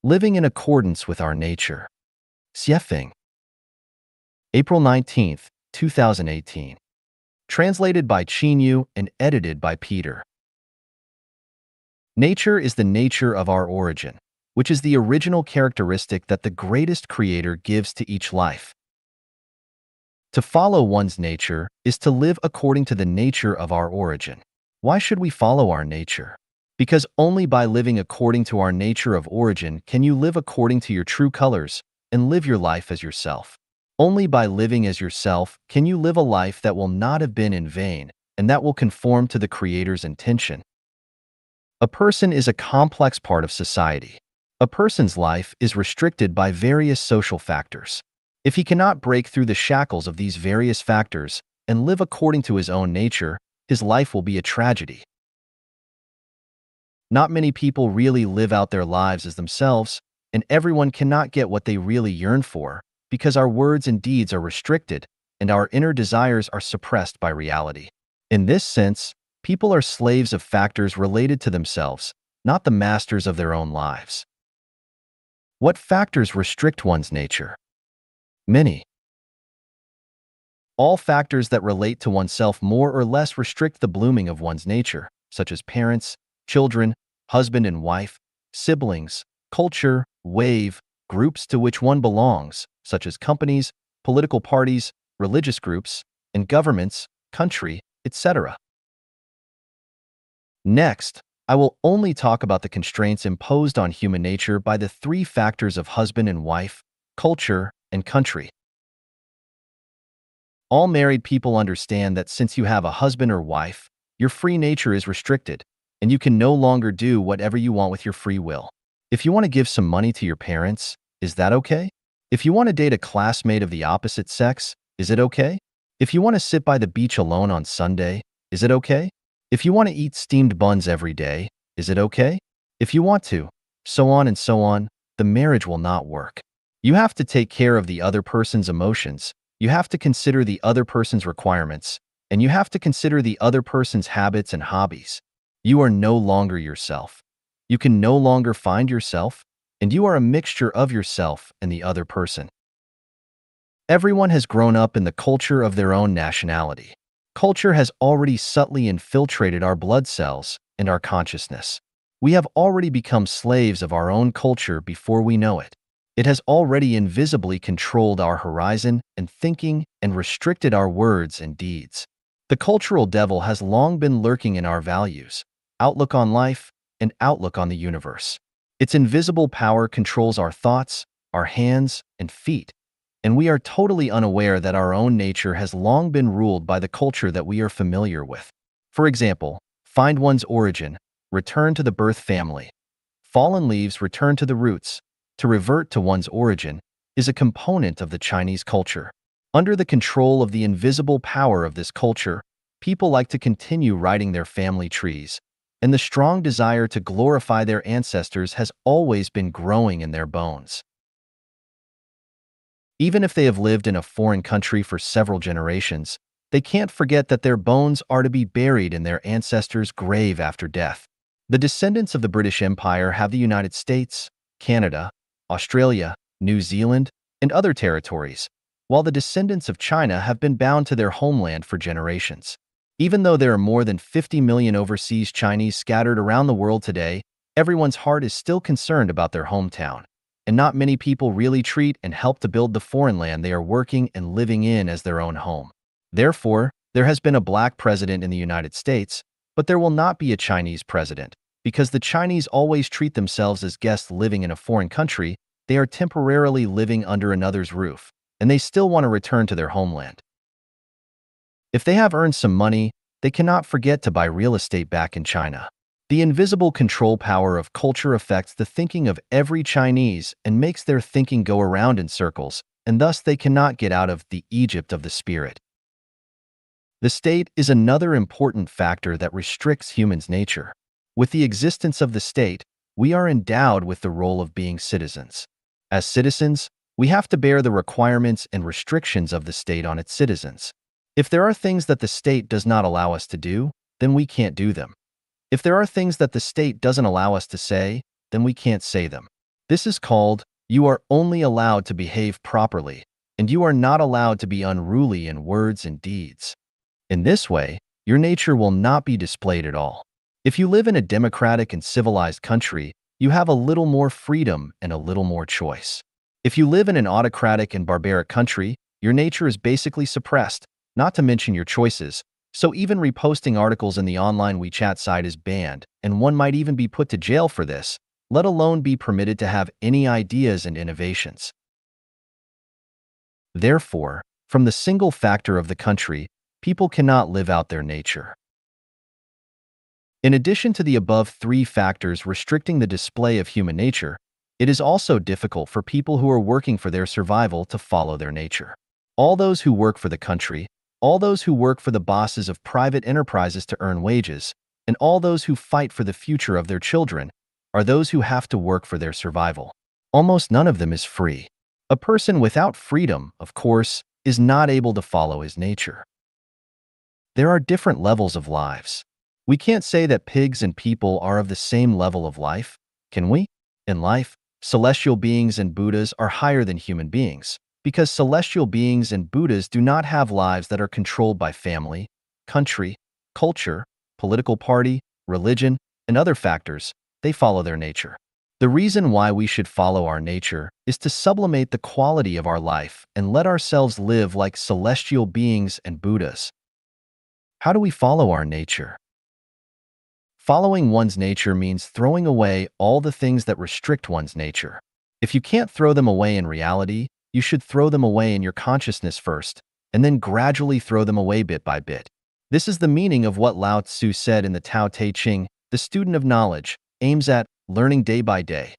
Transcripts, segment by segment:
Living in accordance with our nature. Xiefeng. April 19th, 2018. Translated by Qinyu and edited by Peter. Nature is the nature of our origin, which is the original characteristic that the greatest creator gives to each life. To follow one's nature is to live according to the nature of our origin. Why should we follow our nature? Because only by living according to our nature of origin can you live according to your true colors and live your life as yourself. Only by living as yourself can you live a life that will not have been in vain and that will conform to the Creator's intention. A person is a complex part of society. A person's life is restricted by various social factors. If he cannot break through the shackles of these various factors and live according to his own nature, his life will be a tragedy. Not many people really live out their lives as themselves, and everyone cannot get what they really yearn for because our words and deeds are restricted and our inner desires are suppressed by reality. In this sense, people are slaves of factors related to themselves, not the masters of their own lives. What factors restrict one's nature? Many. All factors that relate to oneself more or less restrict the blooming of one's nature, such as parents, children, husband and wife, siblings, culture, wave, groups to which one belongs, such as companies, political parties, religious groups, and governments, country, etc. Next, I will only talk about the constraints imposed on human nature by the three factors of husband and wife, culture, and country. All married people understand that since you have a husband or wife, your free nature is restricted, and you can no longer do whatever you want with your free will. If you want to give some money to your parents, is that okay? If you want to date a classmate of the opposite sex, is it okay? If you want to sit by the beach alone on Sunday, is it okay? If you want to eat steamed buns every day, is it okay? If you want to, so on and so on, the marriage will not work. You have to take care of the other person's emotions, you have to consider the other person's requirements, and you have to consider the other person's habits and hobbies. You are no longer yourself. You can no longer find yourself, and you are a mixture of yourself and the other person. Everyone has grown up in the culture of their own nationality. Culture has already subtly infiltrated our blood cells and our consciousness. We have already become slaves of our own culture before we know it. It has already invisibly controlled our horizon and thinking and restricted our words and deeds. The cultural devil has long been lurking in our values, outlook on life, and outlook on the universe. Its invisible power controls our thoughts, our hands, and feet, and we are totally unaware that our own nature has long been ruled by the culture that we are familiar with. For example, find one's origin, return to the birth family. Fallen leaves return to the roots. To revert to one's origin is a component of the Chinese culture. Under the control of the invisible power of this culture, people like to continue writing their family trees, and the strong desire to glorify their ancestors has always been growing in their bones. Even if they have lived in a foreign country for several generations, they can't forget that their bones are to be buried in their ancestors' grave after death. The descendants of the British Empire have the United States, Canada, Australia, New Zealand, and other territories, while the descendants of China have been bound to their homeland for generations. Even though there are more than 50 million overseas Chinese scattered around the world today, everyone's heart is still concerned about their hometown, and not many people really treat and help to build the foreign land they are working and living in as their own home. Therefore, there has been a black president in the United States, but there will not be a Chinese president. Because the Chinese always treat themselves as guests living in a foreign country, they are temporarily living under another's roof, and they still want to return to their homeland. If they have earned some money, they cannot forget to buy real estate back in China. The invisible control power of culture affects the thinking of every Chinese and makes their thinking go around in circles, and thus they cannot get out of the Egypt of the spirit. The state is another important factor that restricts humans' nature. With the existence of the state, we are endowed with the role of being citizens. As citizens, we have to bear the requirements and restrictions of the state on its citizens. If there are things that the state does not allow us to do, then we can't do them. If there are things that the state doesn't allow us to say, then we can't say them. This is called, you are only allowed to behave properly, and you are not allowed to be unruly in words and deeds. In this way, your nature will not be displayed at all. If you live in a democratic and civilized country, you have a little more freedom and a little more choice. If you live in an autocratic and barbaric country, your nature is basically suppressed, not to mention your choices. So even reposting articles in the online WeChat site is banned, and one might even be put to jail for this, let alone be permitted to have any ideas and innovations. Therefore, from the single factor of the country, people cannot live out their nature. In addition to the above three factors restricting the display of human nature, it is also difficult for people who are working for their survival to follow their nature. All those who work for the country, all those who work for the bosses of private enterprises to earn wages, and all those who fight for the future of their children are those who have to work for their survival. Almost none of them is free. A person without freedom, of course, is not able to follow his nature. There are different levels of lives. We can't say that pigs and people are of the same level of life, can we? In life, celestial beings and Buddhas are higher than human beings, because celestial beings and Buddhas do not have lives that are controlled by family, country, culture, political party, religion, and other factors. They follow their nature. The reason why we should follow our nature is to sublimate the quality of our life and let ourselves live like celestial beings and Buddhas. How do we follow our nature? Following one's nature means throwing away all the things that restrict one's nature. If you can't throw them away in reality, you should throw them away in your consciousness first, and then gradually throw them away bit by bit. This is the meaning of what Lao Tzu said in the Tao Te Ching: the student of knowledge aims at learning day by day.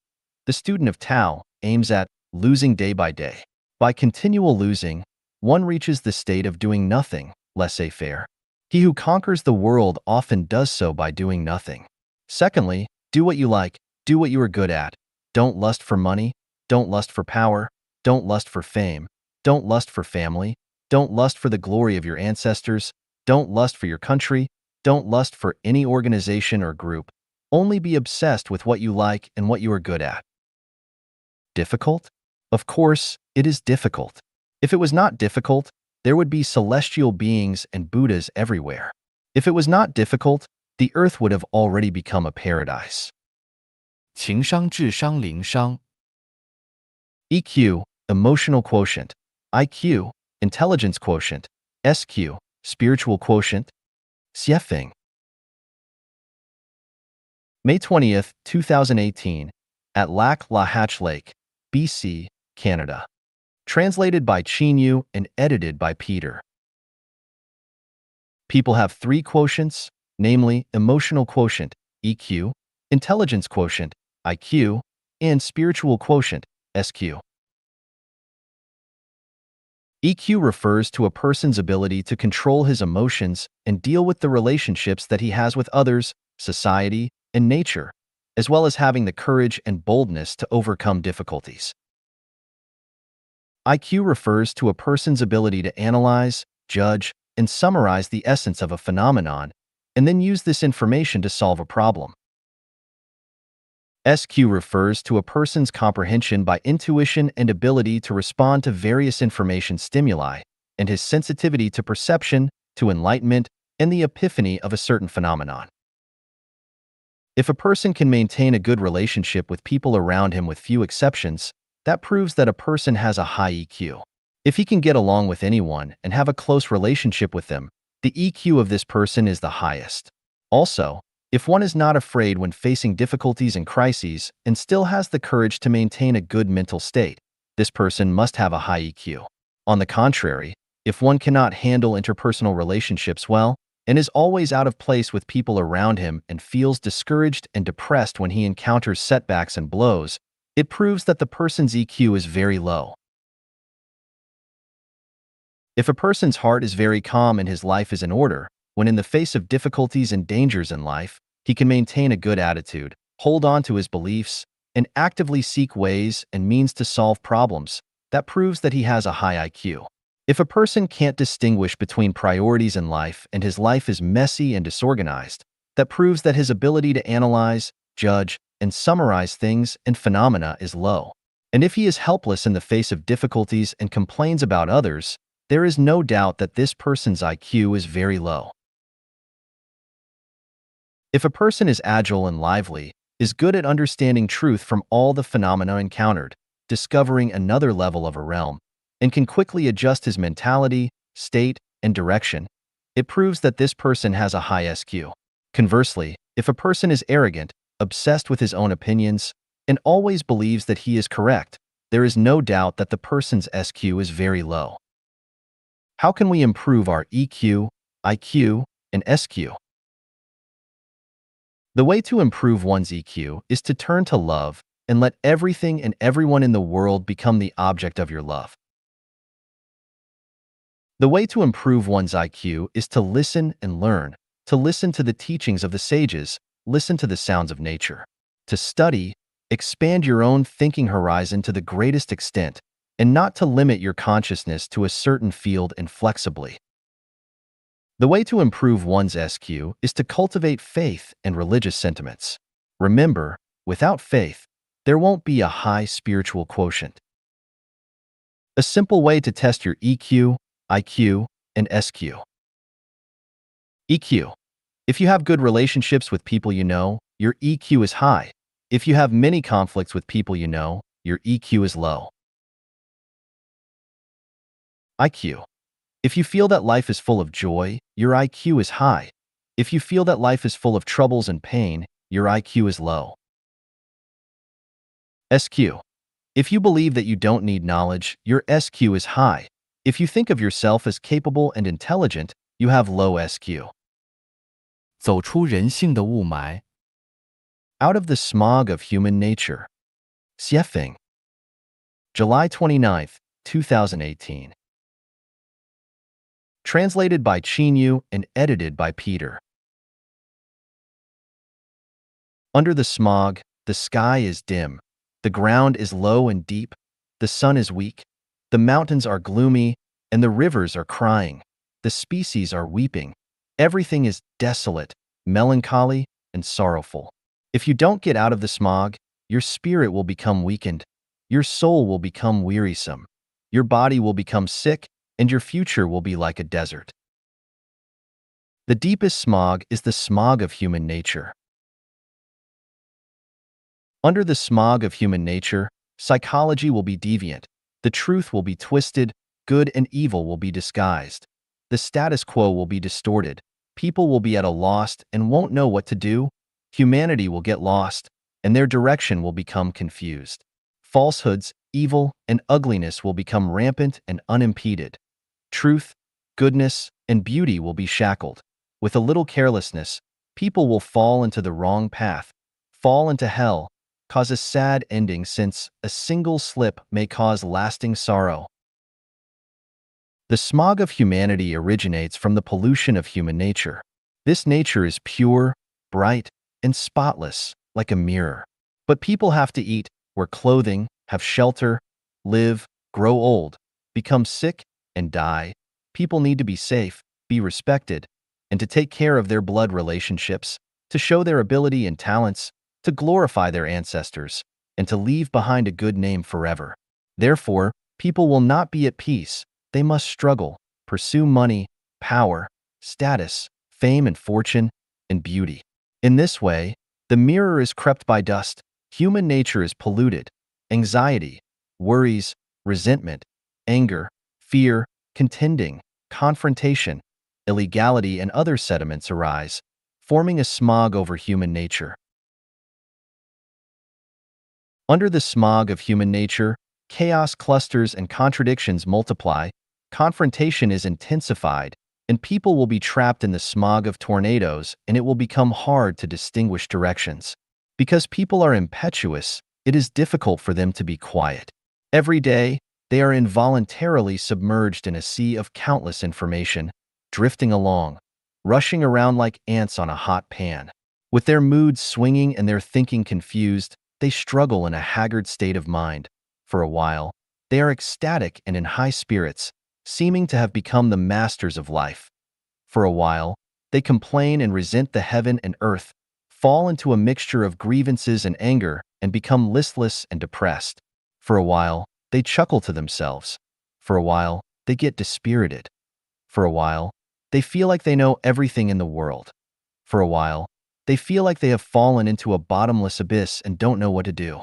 The student of Tao aims at losing day by day. By continual losing, one reaches the state of doing nothing, laissez-faire. He who conquers the world often does so by doing nothing. Secondly, do what you like, do what you are good at. Don't lust for money, don't lust for power, don't lust for fame, don't lust for family, don't lust for the glory of your ancestors, don't lust for your country, don't lust for any organization or group. Only be obsessed with what you like and what you are good at. Difficult? Of course, it is difficult. If it was not difficult, there would be celestial beings and Buddhas everywhere. If it was not difficult, the earth would have already become a paradise. 情商、智商、灵商。 EQ, emotional quotient. IQ, intelligence quotient. SQ, spiritual quotient. Xiefeng. May 20th, 2018, at Lac La Hatch Lake, BC, Canada. Translated by Qin Yu and edited by Peter. People have three quotients, namely emotional quotient, EQ, intelligence quotient, IQ, and spiritual quotient, SQ. EQ refers to a person's ability to control his emotions and deal with the relationships that he has with others, society, and nature, as well as having the courage and boldness to overcome difficulties. IQ refers to a person's ability to analyze, judge, and summarize the essence of a phenomenon, and then use this information to solve a problem. SQ refers to a person's comprehension by intuition and ability to respond to various information stimuli, and his sensitivity to perception, to enlightenment, and the epiphany of a certain phenomenon. If a person can maintain a good relationship with people around him with few exceptions, that proves that a person has a high EQ. If he can get along with anyone and have a close relationship with them, the EQ of this person is the highest. Also, if one is not afraid when facing difficulties and crises and still has the courage to maintain a good mental state, this person must have a high EQ. On the contrary, if one cannot handle interpersonal relationships well and is always out of place with people around him and feels discouraged and depressed when he encounters setbacks and blows, it proves that the person's EQ is very low. If a person's heart is very calm and his life is in order, when in the face of difficulties and dangers in life, he can maintain a good attitude, hold on to his beliefs, and actively seek ways and means to solve problems, that proves that he has a high IQ. If a person can't distinguish between priorities in life and his life is messy and disorganized, that proves that his ability to analyze, judge, and summarize things and phenomena is low. And if he is helpless in the face of difficulties and complains about others, there is no doubt that this person's IQ is very low. If a person is agile and lively, is good at understanding truth from all the phenomena encountered, discovering another level of a realm, and can quickly adjust his mentality, state, and direction, it proves that this person has a high SQ. Conversely, if a person is arrogant, obsessed with his own opinions, and always believes that he is correct, there is no doubt that the person's SQ is very low. How can we improve our EQ, IQ, and SQ? The way to improve one's EQ is to turn to love and let everything and everyone in the world become the object of your love. The way to improve one's IQ is to listen and learn, to listen to the teachings of the sages, listen to the sounds of nature, to study, expand your own thinking horizon to the greatest extent, and not to limit your consciousness to a certain field inflexibly. The way to improve one's SQ is to cultivate faith and religious sentiments. Remember, without faith, there won't be a high spiritual quotient. A simple way to test your EQ, IQ, and SQ. EQ. If you have good relationships with people you know, your EQ is high. If you have many conflicts with people you know, your EQ is low. IQ. If you feel that life is full of joy, your IQ is high. If you feel that life is full of troubles and pain, your IQ is low. SQ. If you believe that you don't need knowledge, your SQ is high. If you think of yourself as capable and intelligent, you have low SQ. 走出人性的雾霾。 Out of the smog of human nature. Xiefeng. July 29, 2018. Translated by Qinyu and edited by Peter. Under the smog, the sky is dim, the ground is low and deep, the sun is weak, the mountains are gloomy, and the rivers are crying, the species are weeping, everything is desolate, melancholy, and sorrowful. If you don't get out of the smog, your spirit will become weakened, your soul will become wearisome, your body will become sick, and your future will be like a desert. The deepest smog is the smog of human nature. Under the smog of human nature, psychology will be deviant, the truth will be twisted, good and evil will be disguised, the status quo will be distorted, people will be at a loss and won't know what to do, humanity will get lost, and their direction will become confused. Falsehoods, evil, and ugliness will become rampant and unimpeded. Truth, goodness, and beauty will be shackled. With a little carelessness, people will fall into the wrong path, fall into hell, cause a sad ending since a single slip may cause lasting sorrow. The smog of humanity originates from the pollution of human nature. This nature is pure, bright, and spotless, like a mirror. But people have to eat, wear clothing, have shelter, live, grow old, become sick, and die. People need to be safe, be respected, and to take care of their blood relationships, to show their ability and talents, to glorify their ancestors, and to leave behind a good name forever. Therefore, people will not be at peace. They must struggle, pursue money, power, status, fame and fortune, and beauty. In this way, the mirror is crept by dust, human nature is polluted, anxiety, worries, resentment, anger, fear, contending, confrontation, illegality, and other sediments arise, forming a smog over human nature. Under the smog of human nature, chaos clusters and contradictions multiply, confrontation is intensified, and people will be trapped in the smog of tornadoes, and it will become hard to distinguish directions. Because people are impetuous, it is difficult for them to be quiet. Every day, they are involuntarily submerged in a sea of countless information, drifting along, rushing around like ants on a hot pan. With their moods swinging and their thinking confused, they struggle in a haggard state of mind. For a while, they are ecstatic and in high spirits, seeming to have become the masters of life. For a while, they complain and resent the heaven and earth, fall into a mixture of grievances and anger, and become listless and depressed. For a while, they chuckle to themselves. For a while, they get dispirited. For a while, they feel like they know everything in the world. For a while, they feel like they have fallen into a bottomless abyss and don't know what to do.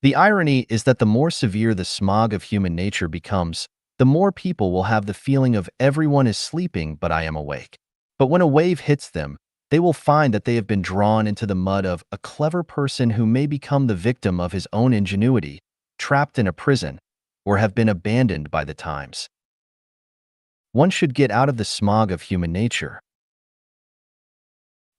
The irony is that the more severe the smog of human nature becomes, the more people will have the feeling of everyone is sleeping but I am awake. But when a wave hits them, they will find that they have been drawn into the mud of a clever person who may become the victim of his own ingenuity, trapped in a prison, or have been abandoned by the times. One should get out of the smog of human nature.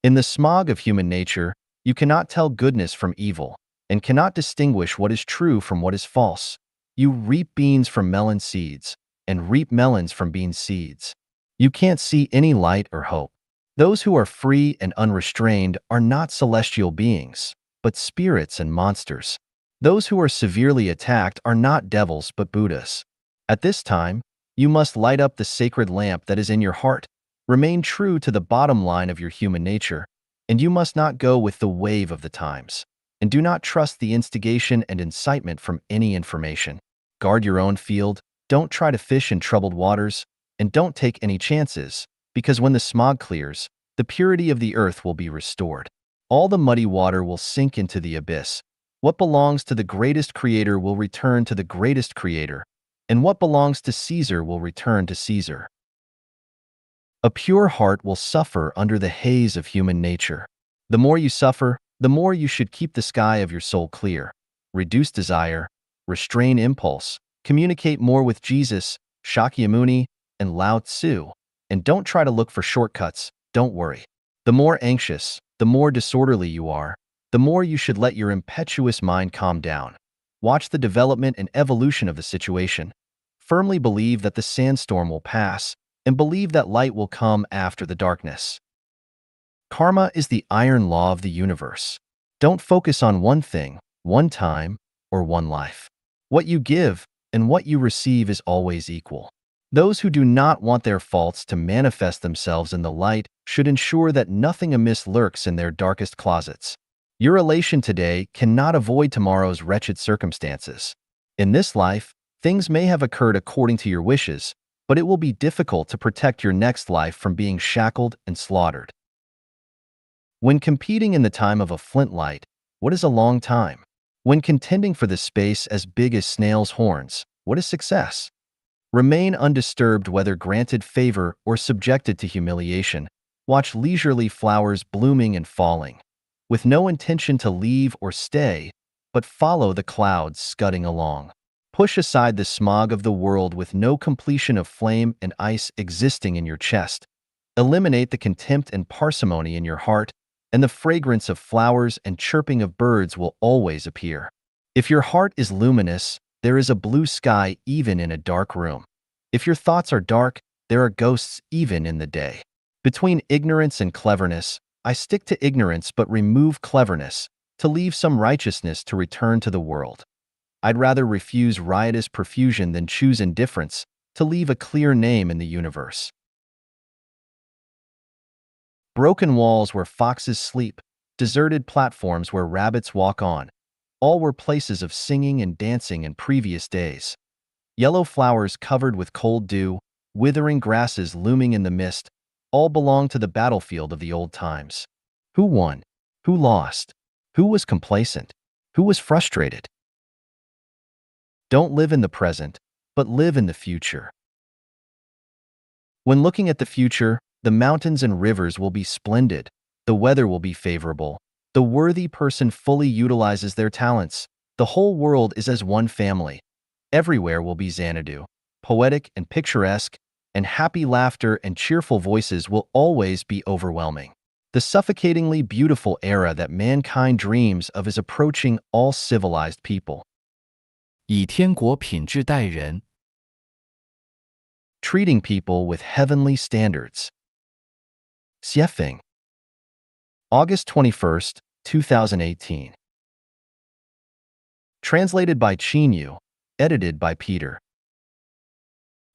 In the smog of human nature, you cannot tell goodness from evil, and cannot distinguish what is true from what is false. You reap beans from melon seeds, and reap melons from bean seeds. You can't see any light or hope. Those who are free and unrestrained are not celestial beings, but spirits and monsters. Those who are severely attacked are not devils but Buddhas. At this time, you must light up the sacred lamp that is in your heart. Remain true to the bottom line of your human nature, and you must not go with the wave of the times. And do not trust the instigation and incitement from any information. Guard your own field, don't try to fish in troubled waters, and don't take any chances, because when the smog clears, the purity of the earth will be restored. All the muddy water will sink into the abyss. What belongs to the greatest creator will return to the greatest creator, and what belongs to Caesar will return to Caesar. A pure heart will suffer under the haze of human nature. The more you suffer, the more you should keep the sky of your soul clear. Reduce desire, restrain impulse, communicate more with Jesus, Shakyamuni, and Lao Tzu, and don't try to look for shortcuts. Don't worry. The more anxious, the more disorderly you are, the more you should let your impetuous mind calm down. Watch the development and evolution of the situation. Firmly believe that the sandstorm will pass, and believe that light will come after the darkness. Karma is the iron law of the universe. Don't focus on one thing, one time, or one life. What you give and what you receive is always equal. Those who do not want their faults to manifest themselves in the light should ensure that nothing amiss lurks in their darkest closets. Your elation today cannot avoid tomorrow's wretched circumstances. In this life, things may have occurred according to your wishes, but it will be difficult to protect your next life from being shackled and slaughtered. When competing in the time of a flintlight, what is a long time? When contending for the space as big as snails' horns, what is success? Remain undisturbed whether granted favor or subjected to humiliation. Watch leisurely flowers blooming and falling, with no intention to leave or stay, but follow the clouds scudding along. Push aside the smog of the world with no completion of flame and ice existing in your chest. Eliminate the contempt and parsimony in your heart, and the fragrance of flowers and chirping of birds will always appear. If your heart is luminous, there is a blue sky even in a dark room. If your thoughts are dark, there are ghosts even in the day. Between ignorance and cleverness, I stick to ignorance but remove cleverness, to leave some righteousness to return to the world. I'd rather refuse riotous profusion than choose indifference, to leave a clear name in the universe. Broken walls where foxes sleep, deserted platforms where rabbits walk on, all were places of singing and dancing in previous days. Yellow flowers covered with cold dew, withering grasses looming in the mist, all belong to the battlefield of the old times. Who won? Who lost? Who was complacent? Who was frustrated? Don't live in the present, but live in the future. When looking at the future, the mountains and rivers will be splendid, the weather will be favorable, the worthy person fully utilizes their talents, the whole world is as one family. Everywhere will be Xanadu, poetic and picturesque, and happy laughter and cheerful voices will always be overwhelming. The suffocatingly beautiful era that mankind dreams of is approaching all civilized people. 以天国品质待人 Treating people with heavenly standards. Xiefeng. August 21st, 2018. Translated by Qinyu, edited by Peter.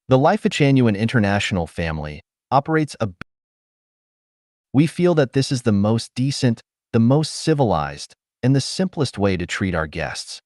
The Life Genuine International family operates a We feel that this is the most decent, the most civilized, and the simplest way to treat our guests.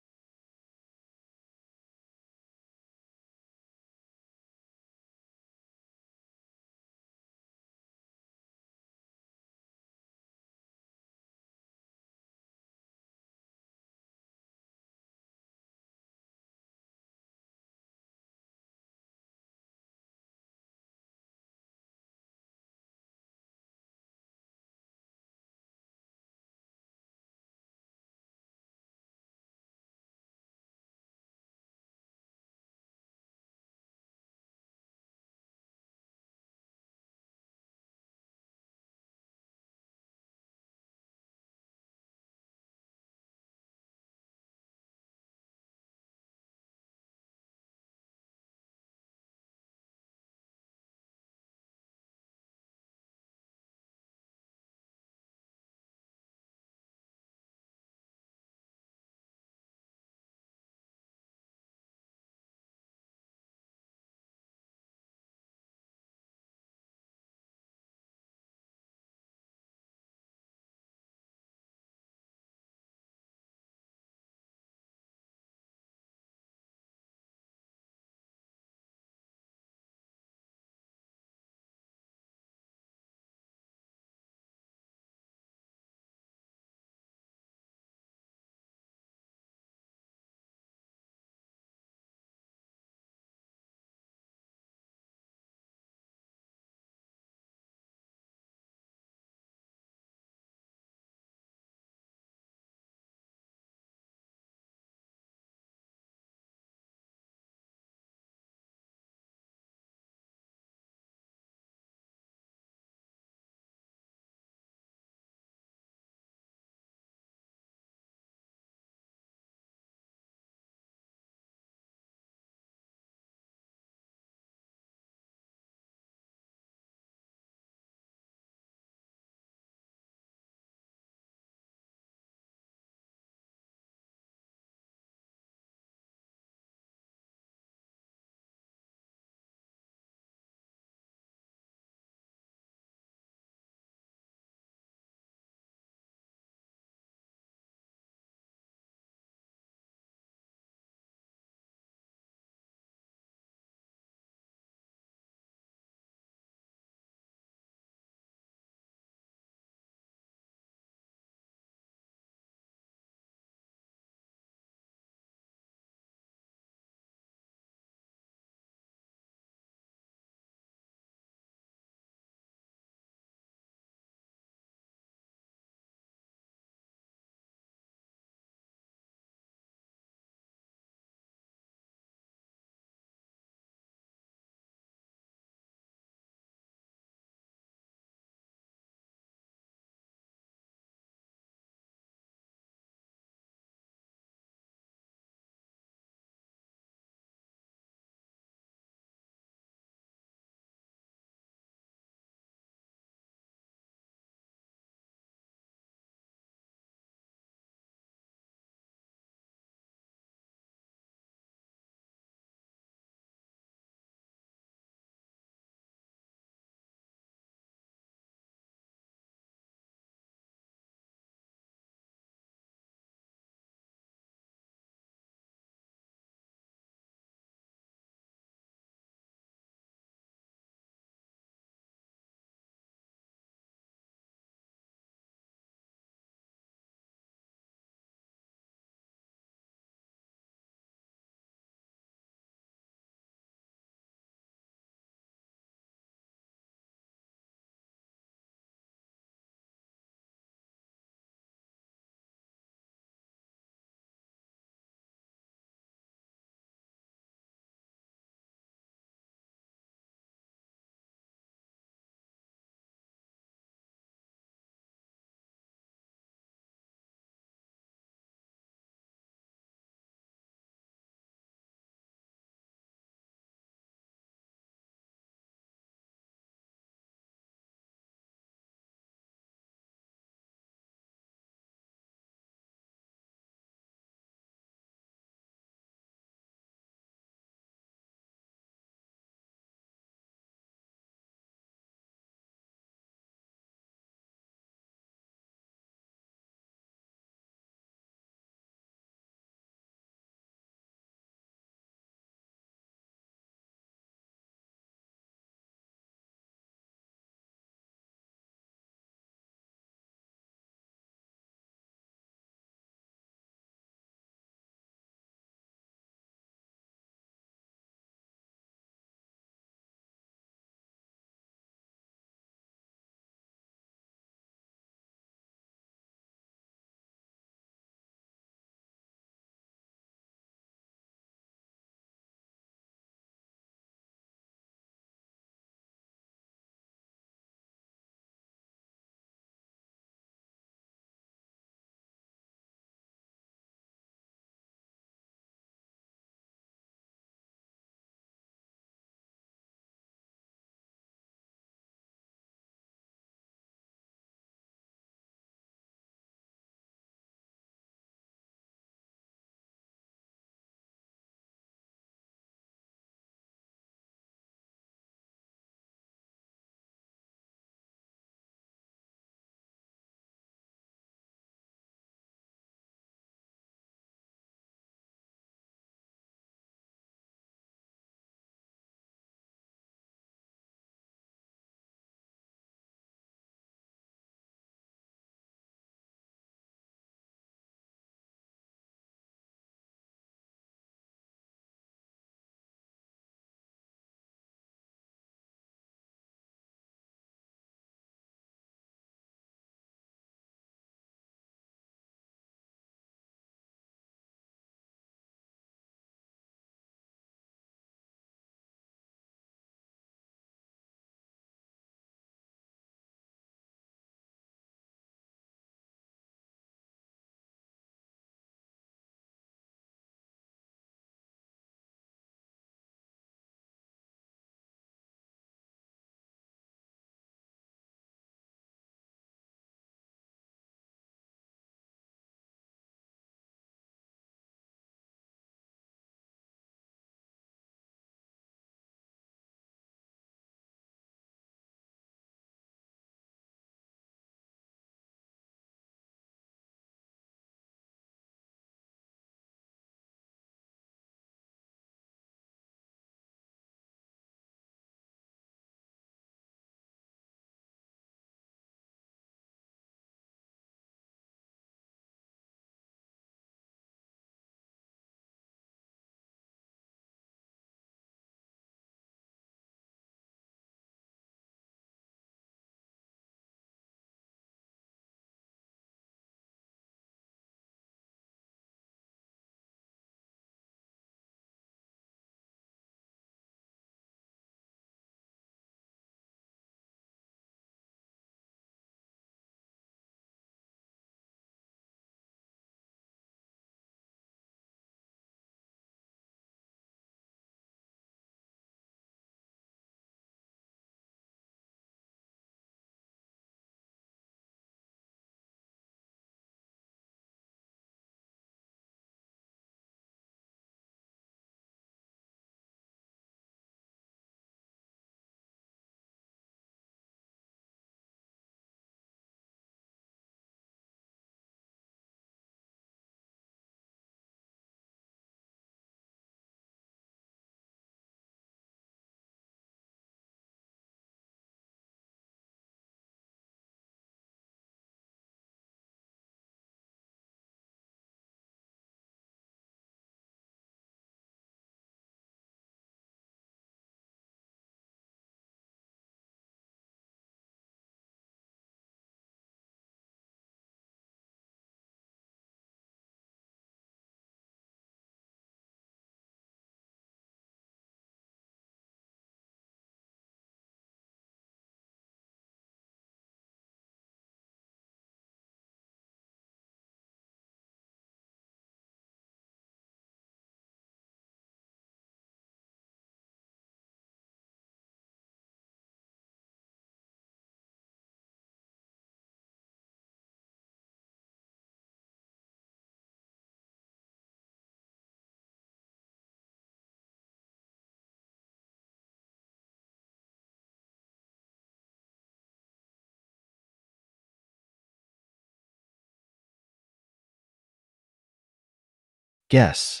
Guests.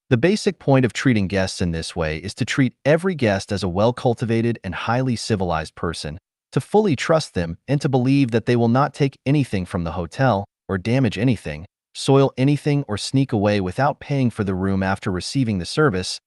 The basic point of treating guests in this way is to treat every guest as a well-cultivated and highly civilized person, to fully trust them and to believe that they will not take anything from the hotel or damage anything, soil anything or sneak away without paying for the room after receiving the service,